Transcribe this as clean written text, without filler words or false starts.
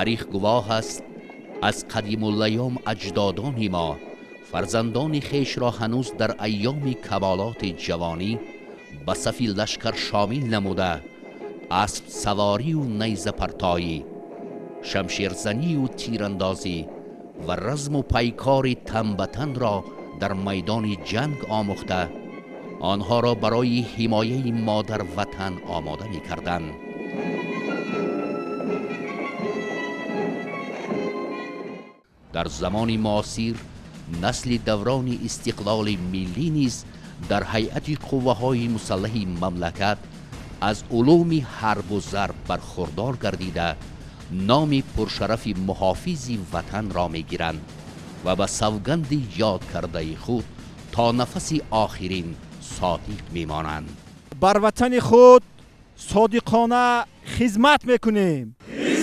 تاریخ گواه است از قدیم الایام اجدادان ما فرزندان خیش را هنوز در ایام کمالات جوانی به صف لشکر شامل نموده اسب سواری و نیزه پرتایی، شمشیرزنی و تیراندازی و رزم و پیکار تن به تن را در میدان جنگ آموخته آنها را برای حمایه مادر وطن آماده می کردند. در زمان معاصر نسل دوران استقلال ملی نیز در هیئت قوه‌های مسلح مملکت از علوم حرب و ضرب برخوردار گردیده نام پرشرف محافظ وطن را می‌گیرند و به سوگند یاد کرده خود تا نفس آخرین صادق می‌مانند. بر وطن خود صادقانه خدمت می‌کنیم. خدمت می‌کنیم.